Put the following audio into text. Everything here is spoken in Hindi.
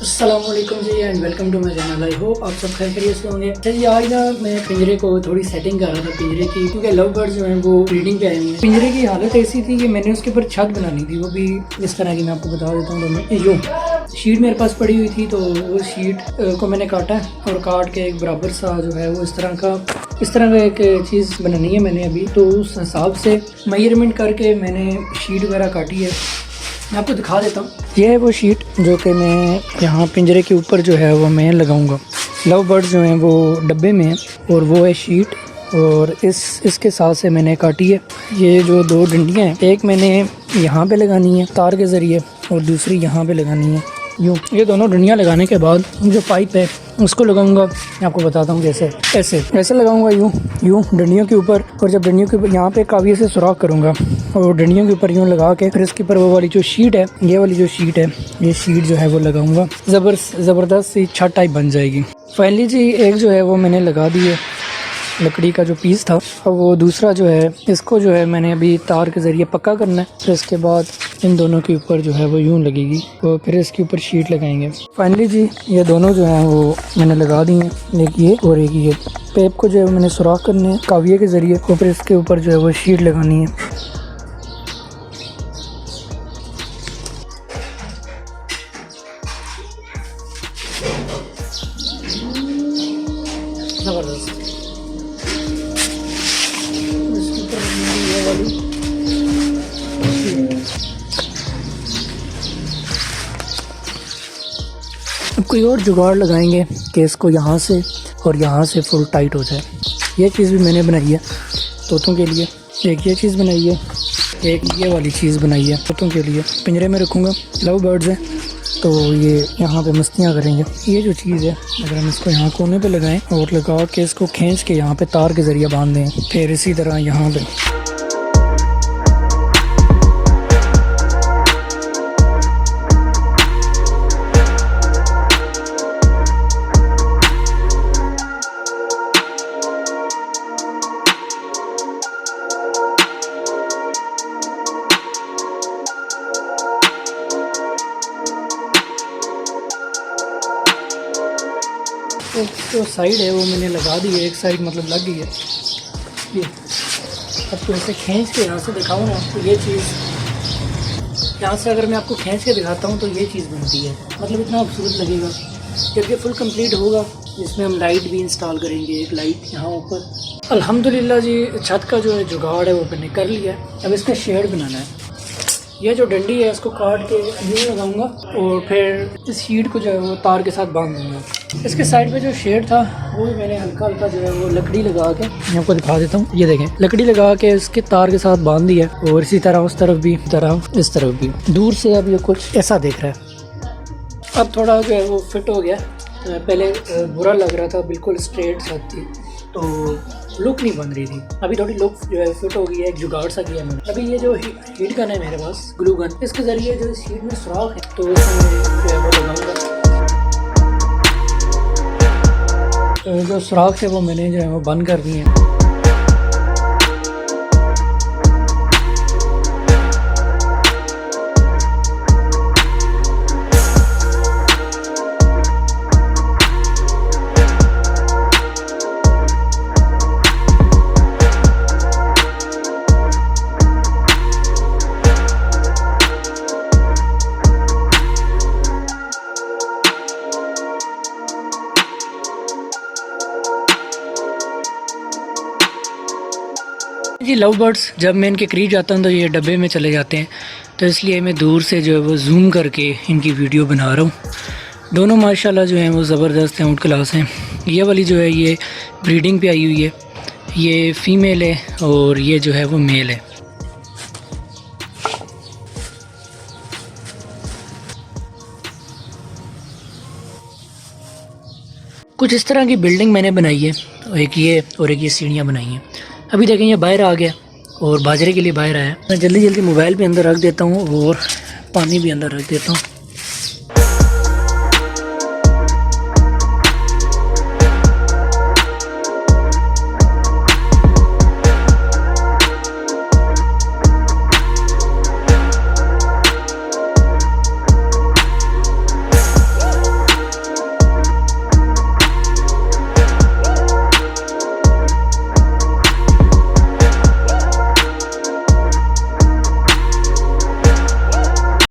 अस्सलामुअलैकुम जी and welcome to my channel. I hope आप सब खैरियत से होंगे। जी आज ना मैं पिंजरे को थोड़ी सेटिंग कर रहा था पिंजरे की, क्योंकि लव बर्ड जो है वो ब्रीडिंग पे आए हुए हैं। पिंजरे की हालत ऐसी थी कि मैंने उसके ऊपर छत बनानी थी, वो भी इस तरह की मैं आपको बता देता हूँ। तो मैं यूँ शीट मेरे पास पड़ी हुई थी, तो वो शीट को मैंने काटा और काट के एक बराबर सा जो है वो इस तरह का एक चीज़ बनानी है मैंने अभी। तो उस हिसाब से मेजरमेंट करके मैंने शीट वगैरह काटी है, मैं आपको दिखा देता हूँ। ये है वो शीट जो कि मैं यहाँ पिंजरे के ऊपर जो है वो मैं लगाऊंगा। लव बर्ड्स जो हैं वो डब्बे में हैं और वो है शीट, और इसके साथ से मैंने काटी है। ये जो दो डंडियाँ हैं, एक मैंने यहाँ पे लगानी है तार के ज़रिए और दूसरी यहाँ पे लगानी है यूँ। ये दोनों डंडियाँ लगाने के बाद जो पाइप है उसको लगाऊंगा। मैं आपको बताता हूँ कैसे। ऐसे लगाऊंगा यूँ डंडियों के ऊपर, और जब डंडियों के ऊपर यहाँ पे काविये से सुराख करूँगा और डंडियों के ऊपर यूँ लगा के फिर इसके ऊपर वो वाली जो शीट है, ये वाली जो शीट है, ये शीट जो है वो लगाऊंगा। ज़बरदस्त सी छत टाइप बन जाएगी। फाइनली जी एक जो है वो मैंने लगा दी है, लकड़ी का जो पीस था। और वो दूसरा जो है इसको जो है मैंने अभी तार के ज़रिए पक्का करना है। फिर इसके बाद इन दोनों के ऊपर जो है वो यूँ लगेगी, तो फिर इसके ऊपर शीट लगाएंगे। फाइनली जी ये दोनों जो हैं वो मैंने लगा दी हैं, एक ये और एक ये। पेप को जो है मैंने सुराख करने हैं काविये के ज़रिए, और फिर इसके ऊपर जो है वो शीट लगानी है। ज़बरदस्त। अब कोई और जुगाड़ लगाएंगे कि इसको यहाँ से और यहाँ से फुल टाइट हो जाए। ये चीज़ भी मैंने बनाई है तोतों के लिए। एक ये चीज़ बनाई है, एक ये वाली चीज़ बनाई है तोतों के लिए। पिंजरे में रखूँगा, लव बर्ड्स हैं तो ये यहाँ पे मस्तियाँ करेंगे। ये जो चीज़ है अगर हम इसको यहाँ कोने पे लगाएं और लगा के इसको खींच के यहाँ पे तार के ज़रिए बांध दें, फिर इसी तरह यहाँ पे तो साइड है वो मैंने लगा दी है। एक साइड मतलब लग गई है ये। अब तो ऐसे खींच के यहाँ से दिखाऊँ ना आपको, ये चीज़ यहाँ से अगर मैं आपको खींच के दिखाता हूँ तो ये चीज़ बनती है। मतलब इतना खूबसूरत लगेगा जब ये फुल कंप्लीट होगा। इसमें हम लाइट भी इंस्टॉल करेंगे, एक लाइट यहाँ ऊपर। अल्हम्दुलिल्लाह जी छत का जो है जुगाड़ है वो मैंने कर लिया है। अब इसमें शेड बनाना है। ये जो डंडी है इसको काट के यूँ लगाऊंगा और फिर इस शीट को जो है वो तार के साथ बांध दूँगा। इसके साइड पे जो शेड था वो भी मैंने हल्का हल्का जो है वो लकड़ी लगा के, मैं आपको दिखा देता हूँ। ये देखें, लकड़ी लगा के इसके तार के साथ बांध दिया, और इसी तरह उस तरफ भी, इस तरफ भी। दूर से अब ये कुछ ऐसा दिख रहा है। अब थोड़ा जो है वो फिट हो गया। पहले बुरा लग रहा था, बिल्कुल स्ट्रेट छत थी तो लुक नहीं बन रही थी। अभी थोड़ी लुक जो है फिट हो गई है, एक जुगाड़ सा किया मैंने। अभी ये जो हीट गन है मेरे पास, ग्लू गन, इसके ज़रिए जो इस हीट में सुराख है तो इसमें जो है वो लगाऊंगा। जो सुराख है वो मैंने जो है वो बंद कर दी है। जी लव बर्ड्स जब मैं इनके करीब जाता हूँ तो ये डब्बे में चले जाते हैं, तो इसलिए मैं दूर से जो है वो जूम करके इनकी वीडियो बना रहा हूँ। दोनों माशाल्लाह जो हैं वो ज़बरदस्त हैं, आउट क्लास हैं। ये वाली जो है ये ब्रीडिंग पे आई हुई है, ये फ़ीमेल है और ये जो है वो मेल है। कुछ इस तरह की बिल्डिंग मैंने बनाई है, एक ये और एक ये सीढ़ियाँ बनाई हैं। अभी देखें ये बाहर आ गया और बाजरे के लिए बाहर आया। मैं जल्दी जल्दी मोबाइल भी अंदर रख देता हूँ और पानी भी अंदर रख देता हूँ।